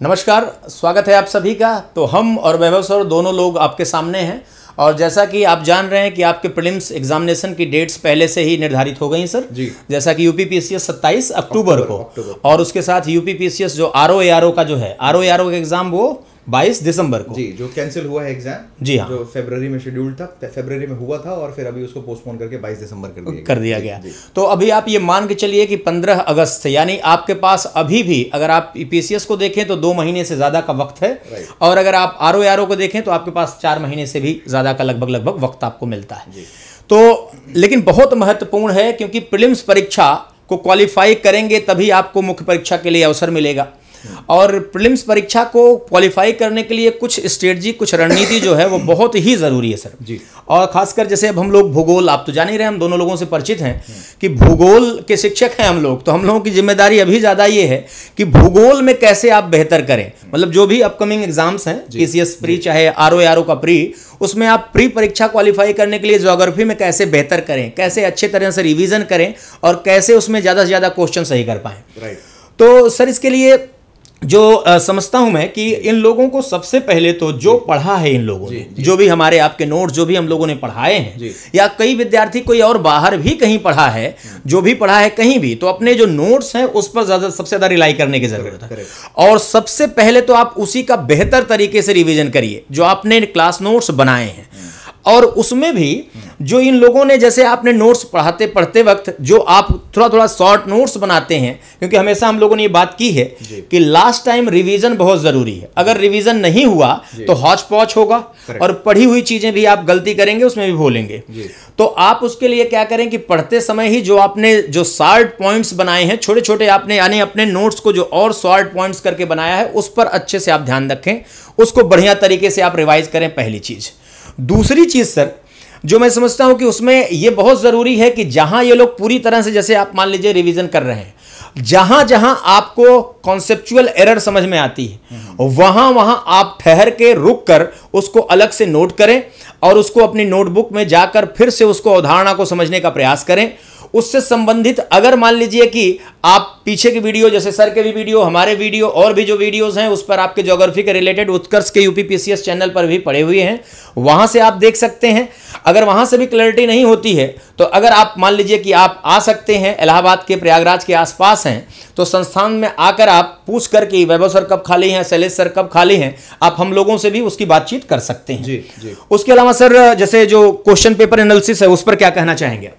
नमस्कार, स्वागत है आप सभी का। तो हम और वैभव सर दोनों लोग आपके सामने हैं और जैसा कि आप जान रहे हैं कि आपके प्रीलिम्स एग्जामिनेशन की डेट्स पहले से ही निर्धारित हो गई सर जी। जैसा कि यूपीपीसीएस 27 अक्टूबर को और उसके साथ यूपीपीसीएस जो आरओ का जो है आरओ का एग्जाम वो 22 दिसंबर को जी, जो कैंसिल हुआ है एग्जाम। जी हाँ, जो फरवरी में शेड्यूल था, फरवरी में हुआ था और फिर अभी उसको पोस्टपोन करके 22 दिसंबर कर दिया गया। तो अभी आप ये मान के चलिए कि 15 अगस्त से, यानी आपके पास अभी भी अगर आप पीसीएस को देखें तो 2 महीने से ज़्यादा का वक्त है और अगर आप आरओ को देखें तो आपके पास 4 महीने से भी ज़्यादा का लगभग वक्त आपको मिलता है। तो लेकिन बहुत महत्वपूर्ण है क्योंकि प्रीलिम्स परीक्षा को क्वालिफाई करेंगे तभी आपको मुख्य परीक्षा के लिए अवसर मिलेगा और प्रीलिम्स परीक्षा को क्वालिफाई करने के लिए कुछ स्ट्रेटजी, कुछ रणनीति जो है वो बहुत ही ज़रूरी है सर जी। और खासकर जैसे अब हम लोग भूगोल, आप तो जान ही रहे, हम दोनों लोगों से परिचित हैं कि भूगोल के शिक्षक हैं हम लोग, तो हम लोगों की जिम्मेदारी अभी ज़्यादा ये है कि भूगोल में कैसे आप बेहतर करें। मतलब जो भी अपकमिंग एग्जाम्स हैं, पीसीएस प्री चाहे आरओ का प्री, उसमें आप प्री परीक्षा क्वालिफाई करने के लिए ज्योग्राफी में कैसे बेहतर करें, कैसे अच्छे तरह से रिवीजन करें और कैसे उसमें ज़्यादा से ज़्यादा क्वेश्चन सही कर पाएँ। तो सर इसके लिए जो समझता हूं मैं कि इन लोगों को सबसे पहले तो जो पढ़ा है इन लोगों ने, जो भी हमारे आपके नोट्स जो भी हम लोगों ने पढ़ाए हैं या कई विद्यार्थी कोई और बाहर भी कहीं पढ़ा है, जो भी पढ़ा है कहीं भी, तो अपने जो नोट्स हैं उस पर सबसे ज़्यादा रिलाई करने की ज़रूरत है। और सबसे पहले तो आप उसी का बेहतर तरीके से रिविजन करिए जो आपने क्लास नोट्स बनाए हैं। और उसमें भी जो इन लोगों ने, जैसे आपने नोट्स पढ़ते वक्त जो आप थोड़ा शॉर्ट नोट्स बनाते हैं, क्योंकि हमेशा हम लोगों ने ये बात की है कि लास्ट टाइम रिवीजन बहुत ज़रूरी है। अगर रिवीजन नहीं हुआ तो हौच पौच होगा और पढ़ी हुई चीज़ें भी आप गलती करेंगे, उसमें भी भूलेंगे। तो आप उसके लिए क्या करें कि पढ़ते समय ही जो आपने जो शॉर्ट पॉइंट्स बनाए हैं, छोटे छोटे आपने, यानी अपने नोट्स को जो और शॉर्ट पॉइंट्स करके बनाया है उस पर अच्छे से आप ध्यान रखें, उसको बढ़िया तरीके से आप रिवाइज करें, पहली चीज़। दूसरी चीज़ सर जो मैं समझता हूं कि उसमें ये बहुत ज़रूरी है कि जहां ये लोग पूरी तरह से, जैसे आप मान लीजिए रिवीजन कर रहे हैं, जहां जहां आपको कॉन्सेप्चुअल एरर समझ में आती है वहां वहां आप ठहर के रुक कर उसको अलग से नोट करें और उसको अपनी नोटबुक में जाकर फिर से उसको अवधारणा को समझने का प्रयास करें। उससे संबंधित अगर मान लीजिए कि आप पीछे की वीडियो, जैसे सर के भी वीडियो, हमारे वीडियो और भी जो वीडियोस हैं उस पर आपके ज्योग्राफी के रिलेटेड उत्कर्ष के यूपीपीसीएस चैनल पर भी पड़े हुए हैं, वहां से आप देख सकते हैं। अगर वहां से भी क्लैरिटी नहीं होती है तो अगर आप मान लीजिए कि आप आ सकते हैं, इलाहाबाद के प्रयागराज के आसपास हैं, तो संस्थान में आकर आप पूछ कर कि वैभव सर कब खाली हैं, शैलेश सर कब खाली हैं, आप हम लोगों से भी उसकी बातचीत कर सकते हैं। जी। उसके अलावा सर जैसे जो क्वेश्चन पेपर एनालिसिस है उस पर क्या कहना चाहेंगे?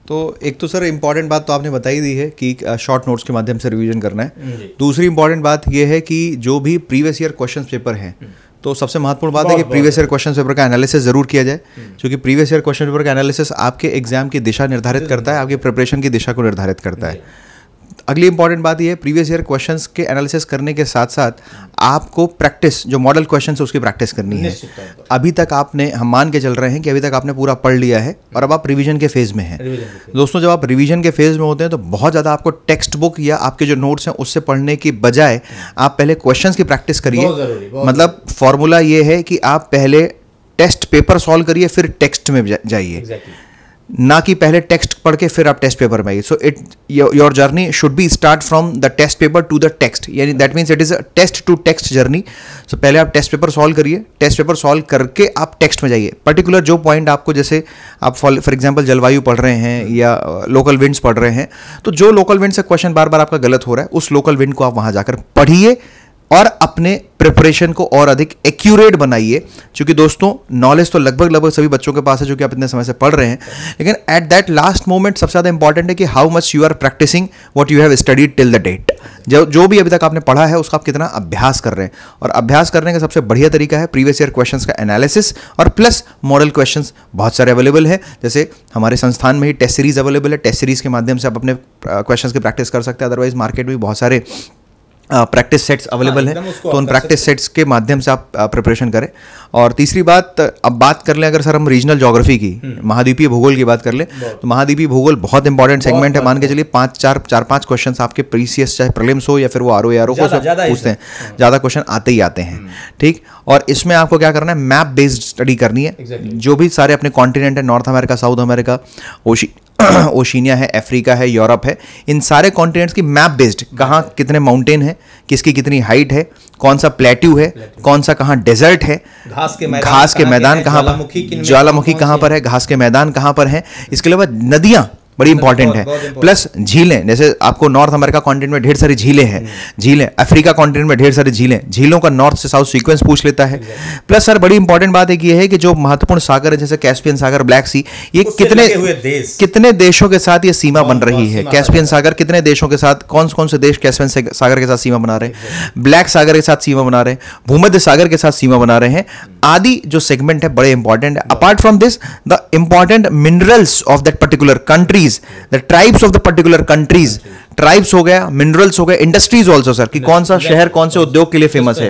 तो एक तो सर इम्पॉर्टेंट बात तो आपने बताई दी है कि शॉर्ट नोट्स के माध्यम से रिवीजन करना है। दूसरी इम्पॉर्टेंट बात यह है कि जो भी प्रीवियस ईयर क्वेश्चन पेपर हैं, तो सबसे महत्वपूर्ण बात है कि प्रीवियस ईयर क्वेश्चन पेपर का एनालिसिस जरूर किया जाए, क्योंकि प्रीवियस ईयर क्वेश्चन पेपर का एनालिसिस आपके एग्जाम की दिशा निर्धारित करता है, आपकी प्रिपरेशन की दिशा को निर्धारित करता है। अगली इंपॉर्टेंट बात यह है, प्रीवियस ईयर क्वेश्चंस के एनालिसिस करने के साथ साथ आपको प्रैक्टिस, जो मॉडल क्वेश्चन है उसकी प्रैक्टिस करनी है। अभी तक आपने, हम मान के चल रहे हैं कि अभी तक आपने पूरा पढ़ लिया है और अब आप रिवीजन के फेज़ में हैं। दोस्तों, जब आप रिवीजन के फेज़ में होते हैं तो बहुत ज़्यादा आपको टेक्स्ट बुक या आपके जो नोट्स हैं उससे पढ़ने की बजाय आप पहले क्वेश्चंस की प्रैक्टिस करिए। मतलब फॉर्मूला ये है कि आप पहले टेस्ट पेपर सॉल्व करिए, फिर टेक्स्ट में जाइए, ना कि पहले टेक्स्ट पढ़ के फिर आप टेस्ट पेपर में आइए। So your journey should be start from the test paper to the text, यानी that means it is a test to text journey. So पहले आप टेस्ट पेपर सॉल्व करिए, टेस्ट पेपर सॉल्व करके आप text में जाइए। पर्टिकुलर जो point आपको, जैसे आप फॉर एग्जाम्पल जलवायु पढ़ रहे हैं या लोकल विंड्स पढ़ रहे हैं, तो जो लोकल विंड से क्वेश्चन बार बार आपका गलत हो रहा है, उस लोकल विंड को आप वहाँ जाकर पढ़िए और अपने प्रिपरेशन को और अधिक एक्यूरेट बनाइए। क्योंकि दोस्तों, नॉलेज तो लगभग सभी बच्चों के पास है जो कि आप इतने समय से पढ़ रहे हैं, लेकिन एट दैट लास्ट मोमेंट सबसे ज़्यादा इंपॉर्टेंट है कि how much you are practising what you have studied till the date. जो भी अभी तक आपने पढ़ा है उसका आप कितना अभ्यास कर रहे हैं, और अभ्यास करने का सबसे बढ़िया तरीका है प्रीवियस ईयर क्वेश्चंस का एनालिसिस और प्लस मॉडल क्वेश्चंस बहुत सारे अवेलेबल है। जैसे हमारे संस्थान में ही टेस्ट सीरीज अवेलेबल है, टेस्ट सीरीज के माध्यम से आप अपने क्वेश्चंस की प्रैक्टिस कर सकते हैं। अदरवाइज मार्केट में बहुत सारे प्रैक्टिस सेट्स अवेलेबल हैं, तो उन प्रैक्टिस सेट्स के माध्यम से आप प्रिपरेशन करें। और तीसरी बात, अब बात कर लें अगर सर हम रीजनल ज्योग्राफी की, महाद्वीपीय भूगोल की बात कर लें, तो महाद्वीपीय भूगोल बहुत इंपॉर्टेंट सेगमेंट है। मान के चलिए 4-5 क्वेश्चन आपके प्रीसीएस चाहे प्रीलिम्स हो या फिर वो आरओ को पूछते हैं, ज़्यादा क्वेश्चन आते ही आते हैं। ठीक, और इसमें आपको क्या करना है, मैप बेस्ड स्टडी करनी है। जो भी सारे अपने कॉन्टिनेंट है, north America, south America, Oceania है, अफ्रीका है, यूरोप है, इन सारे कॉन्टिनेंट्स की मैप बेस्ड कहाँ कितने माउंटेन है, किसकी कितनी हाइट है, कौन सा प्लेट्यू है, कौन सा कहाँ डेजर्ट है, घास के मैदान कहाँ पर, ज्वालामुखी कहाँ पर है, घास के मैदान कहाँ पर है, इसके अलावा नदियाँ बड़ी इंपॉर्टेंट है, प्लस झीलें, जैसे आपको नॉर्थ अमेरिका कॉन्टिनेंट में ढेर सारी झीलें हैं, झीलें अफ्रीका कॉन्टिनेंट में ढेर सारी झीलें, झीलों का नॉर्थ से साउथ सीक्वेंस पूछ लेता है। प्लस सर बड़ी इंपॉर्टेंट बात एक ये है कि जो महत्वपूर्ण सागर है जैसे कैस्पियन सागर, ब्लैक सी, ये कितने देशों के साथ ये सीमा बन रही है, कैस्पियन सागर कितने देशों के साथ, कौन कौन से देश कैस्पियन सागर के साथ सीमा बना रहे हैं, ब्लैक सागर के साथ सीमा बना रहे हैं, भूमध्य सागर के साथ सीमा बना रहे हैं, आदि जो सेगमेंट है बड़े इंपॉर्टेंट है। Apart from this the important minerals of that particular countries, the tribes of the particular countries, tribes हो गया, मिनरल्स हो गया, इंडस्ट्रीज ऑल्सो सर कि कौन सा शहर कौन से उद्योग के लिए फेमस है,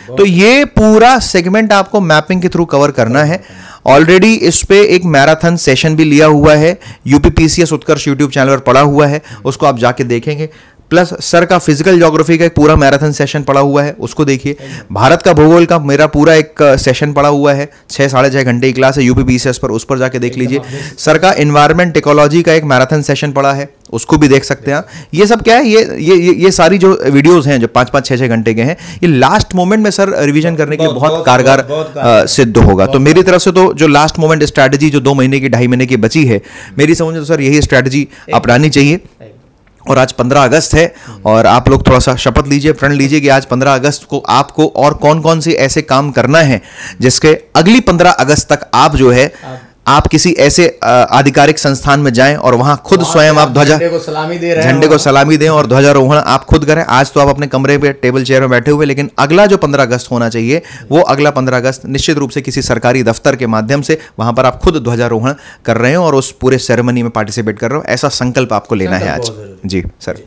तो ये पूरा सेगमेंट आपको मैपिंग के थ्रू कवर करना है। ऑलरेडी इस पे एक मैराथन सेशन भी लिया हुआ है, यूपीपीसीएस उत्कर्ष यूट्यूब चैनल पर पड़ा हुआ है, उसको आप जाके देखेंगे। प्लस सर का फिजिकल ज्योग्राफी का एक पूरा मैराथन सेशन पड़ा हुआ है, उसको देखिए। भारत का भूगोल का मेरा पूरा एक सेशन पड़ा हुआ है, 6-6.5 घंटे की क्लास है यूपीपीसीएस पर, उस पर जाके देख लीजिए। सर का एनवायरमेंट इकोलॉजी का एक मैराथन सेशन पड़ा है, उसको भी देख सकते हैं। ये सब क्या है, ये सारी जो वीडियोस हैं जो 5-5, 6-6 घंटे के हैं, ये लास्ट मोमेंट में सर रिवीजन करने के लिए बहुत कारगर सिद्ध होगा। तो मेरी तरफ से तो जो लास्ट मोमेंट स्ट्रैटेजी जो 2 महीने की 2.5 महीने की बची है, मेरी समझ में तो सर यही स्ट्रैटेजी अपनानी चाहिए। और आज 15 अगस्त है और आप लोग थोड़ा सा शपथ लीजिए, प्रण लीजिए कि आज 15 अगस्त को आपको और कौन कौन से ऐसे काम करना है जिसके अगली 15 अगस्त तक आप जो है आप किसी ऐसे आधिकारिक संस्थान में जाएं और वहां खुद स्वयं आप झंडे को सलामी दें और ध्वजारोहण आप खुद करें। आज तो आप अपने कमरे पे टेबल चेयर में बैठे हुए, लेकिन अगला जो 15 अगस्त होना चाहिए वो अगला 15 अगस्त निश्चित रूप से किसी सरकारी दफ्तर के माध्यम से वहां पर आप खुद ध्वजारोहण कर रहे हो और उस पूरे सेरेमनी में पार्टिसिपेट कर रहे हो। ऐसा संकल्प आपको लेना है आज। जी सर।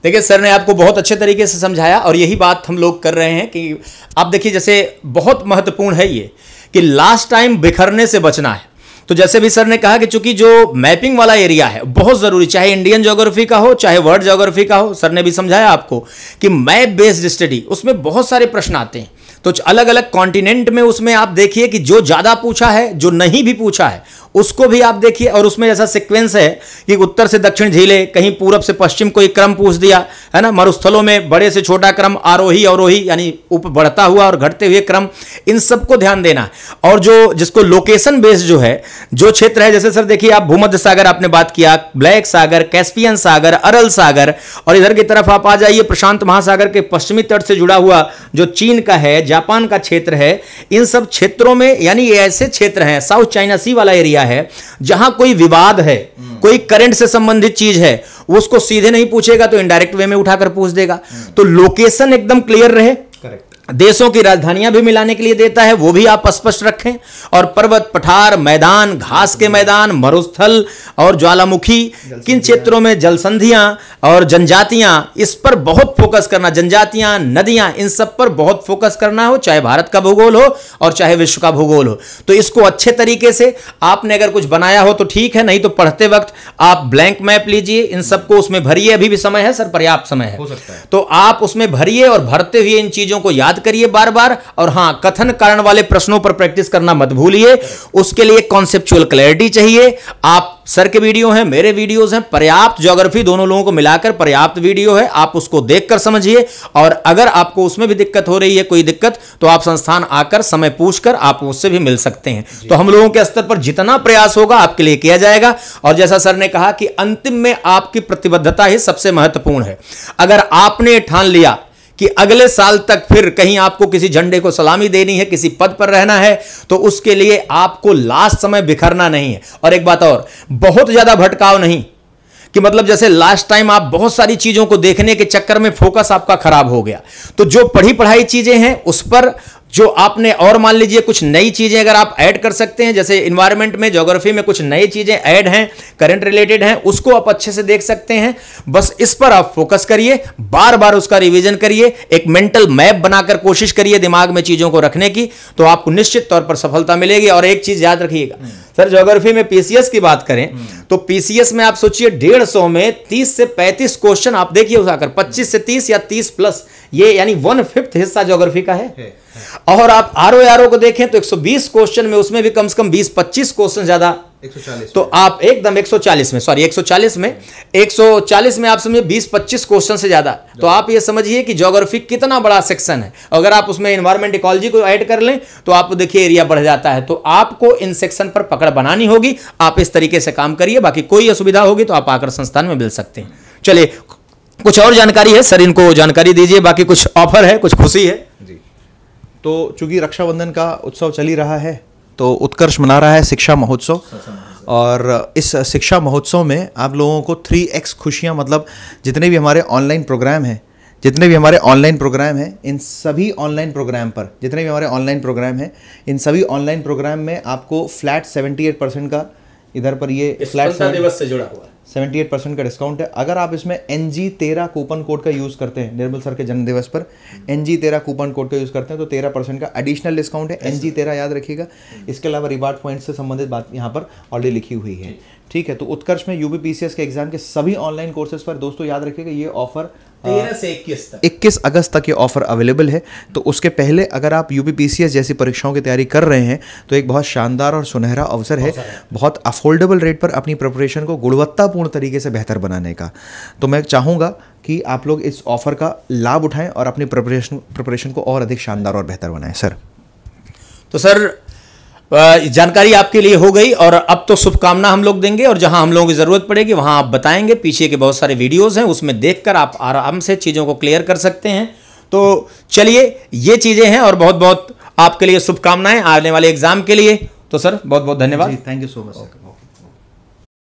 देखिए सर ने आपको बहुत अच्छे तरीके से समझाया और यही बात हम लोग कर रहे हैं कि आप देखिए जैसे बहुत महत्वपूर्ण है ये कि लास्ट टाइम बिखरने से बचना है। तो जैसे भी सर ने कहा कि चूंकि जो मैपिंग वाला एरिया है बहुत जरूरी, चाहे इंडियन ज्योग्राफी का हो चाहे वर्ल्ड ज्योग्राफी का हो, सर ने भी समझाया आपको कि मैप बेस्ड स्टडी उसमें बहुत सारे प्रश्न आते हैं। तो अलग अलग कॉन्टिनेंट में उसमें आप देखिए कि जो ज्यादा पूछा है, जो नहीं भी पूछा है उसको भी आप देखिए। और उसमें जैसा सीक्वेंस है कि उत्तर से दक्षिण झीलें, कहीं पूरब से पश्चिम कोई क्रम पूछ दिया है ना, मरुस्थलों में बड़े से छोटा क्रम, आरोही अवरोही यानी ऊपर बढ़ता हुआ और घटते हुए क्रम, इन सबको ध्यान देना है। और जो जिसको लोकेशन बेस्ड जो है, जो क्षेत्र है, जैसे सर देखिए आप भूमध्य सागर आपने बात किया, ब्लैक सागर, कैस्पियन सागर, अरल सागर, और इधर की तरफ आप आ जाइए प्रशांत महासागर के पश्चिमी तट से जुड़ा हुआ जो चीन का है, जापान का क्षेत्र है, इन सब क्षेत्रों में यानी ये ऐसे क्षेत्र हैं, साउथ चाइना सी वाला एरिया है जहां कोई विवाद है, कोई करंट से संबंधित चीज है, उसको सीधे नहीं पूछेगा तो इनडायरेक्ट वे में उठाकर पूछ देगा। तो लोकेशन एकदम क्लियर रहे, देशों की राजधानियां भी मिलाने के लिए देता है, वो भी आप स्पष्ट रखें। और पर्वत, पठार, मैदान, घास के मैदान, मरुस्थल और ज्वालामुखी, किन क्षेत्रों में जलसंधियां और जनजातियां, इस पर बहुत फोकस करना। जनजातियां, नदियां, इन सब पर बहुत फोकस करना हो, चाहे भारत का भूगोल हो और चाहे विश्व का भूगोल हो। तो इसको अच्छे तरीके से आपने अगर कुछ बनाया हो तो ठीक है, नहीं तो पढ़ते वक्त आप ब्लैंक मैप लीजिए, इन सबको उसमें भरिए। अभी भी समय है सर, पर्याप्त समय है, तो आप उसमें भरिए और भरते हुए इन चीजों को याद करिए बार बार। और हां, कथन कारण वाले प्रश्नों पर प्रैक्टिस करना मत भूलिए, उसके लिए कॉन्सेप्चुअल क्लैरिटी चाहिए। आप सर के वीडियो हैं, मेरे वीडियोस हैं, पर्याप्त ज्योग्राफी दोनों लोगों को मिलाकर पर्याप्त वीडियो है, आप उसको देखकर समझिए। और अगर आपको उसमें भी दिक्कत हो रही है, कोई दिक्कत, तो आप संस्थान आकर समय पूछकर आप उससे भी मिल सकते हैं। तो हम लोगों के स्तर पर जितना प्रयास होगा आपके लिए किया जाएगा। और जैसा सर ने कहा कि अंतिम में आपकी प्रतिबद्धता ही सबसे महत्वपूर्ण है। अगर आपने ठान लिया कि अगले साल तक फिर कहीं आपको किसी झंडे को सलामी देनी है, किसी पद पर रहना है, तो उसके लिए आपको लास्ट समय बिखरना नहीं है। और एक बात और, बहुत ज्यादा भटकाव नहीं कि मतलब जैसे लास्ट टाइम आप बहुत सारी चीजों को देखने के चक्कर में फोकस आपका खराब हो गया। तो जो पढ़ी पढ़ाई चीजें हैं उस पर जो आपने, और मान लीजिए कुछ नई चीजें अगर आप ऐड कर सकते हैं, जैसे इन्वायरमेंट में, ज्योग्राफी में कुछ नई चीजें ऐड हैं, करंट रिलेटेड हैं, उसको आप अच्छे से देख सकते हैं। बस इस पर आप फोकस करिए, बार बार उसका रिवीजन करिए, एक मेंटल मैप बनाकर कोशिश करिए दिमाग में चीजों को रखने की, तो आपको निश्चित तौर पर सफलता मिलेगी। और एक चीज याद रखिएगा सर, ज्योग्राफी में पीसीएस की बात करें तो पीसीएस में आप सोचिए 150 में 30 से 35 क्वेश्चन आप देखिए उठाकर, 25 से 30 या 30 प्लस, ये यानी 1/5 हिस्सा ज्योग्राफी का है। और आप आरओ को देखें तो 120 क्वेश्चन में उसमें भी कम से कम 20-25 क्वेश्चन ज्यादा 140 तो आप एकदम 140 में, सॉरी 140 में आप समझिए 20-25 क्वेश्चन से ज्यादा। तो आप ये समझिए कि ज्योग्राफी कितना बड़ा सेक्शन है। अगर आप उसमें एनवायरमेंट इकोलॉजी को ऐड कर लें तो आप देखिए एरिया बढ़ जाता है। तो आपको इन सेक्शन पर पकड़ बनानी होगी। आप इस तरीके से काम करिए, बाकी कोई असुविधा होगी तो आप आकर संस्थान में मिल सकते हैं। चलिए कुछ और जानकारी है सर, इनको जानकारी दीजिए। बाकी कुछ ऑफर है, कुछ खुशी है जी। तो चूंकि रक्षाबंधन का उत्सव चल ही रहा है तो उत्कर्ष मना रहा है शिक्षा महोत्सव, और इस शिक्षा महोत्सव में आप लोगों को 3x खुशियां, मतलब जितने भी हमारे ऑनलाइन प्रोग्राम हैं, इन सभी ऑनलाइन प्रोग्राम पर इन सभी ऑनलाइन प्रोग्राम में आपको फ्लैट 78% का, इधर पर ये फ्लैट दिवस से जुड़ा हुआ है, 78% का डिस्काउंट है। अगर आप इसमें NG13 कूपन कोड का यूज़ करते हैं, निर्मल सर के जन्मदिवस पर NG13 कूपन कोड का यूज़ करते हैं तो 13% का एडिशनल डिस्काउंट है। NG13 याद रखिएगा। इसके अलावा रिवार्ड पॉइंट से संबंधित बात यहाँ पर ऑलरेडी लिखी हुई है, ठीक है। तो उत्कर्ष में UPPCS के एग्जाम के सभी ऑनलाइन कोर्सेज पर दोस्तों याद रखिएगा ये ऑफर 13 से 21 अगस्त तक ये ऑफर अवेलेबल है। तो उसके पहले अगर आप UPPCS जैसी परीक्षाओं की तैयारी कर रहे हैं तो एक बहुत शानदार और सुनहरा अवसर है बहुत अफोर्डेबल रेट पर अपनी प्रिपरेशन को गुणवत्तापूर्ण तरीके से बेहतर बनाने का। तो मैं चाहूँगा कि आप लोग इस ऑफर का लाभ उठाएं और अपनी प्रिपरेशन को और अधिक शानदार और बेहतर बनाएं सर। तो सर जानकारी आपके लिए हो गई, और अब तो शुभकामना हम लोग देंगे, और जहां हम लोगों की जरूरत पड़ेगी वहां आप बताएंगे। पीछे के बहुत सारे वीडियोस हैं, उसमें देखकर आप आराम से चीज़ों को क्लियर कर सकते हैं। तो चलिए ये चीज़ें हैं, और बहुत बहुत आपके लिए शुभकामनाएं आने वाले एग्जाम के लिए। तो सर बहुत बहुत धन्यवाद। Thank you so much.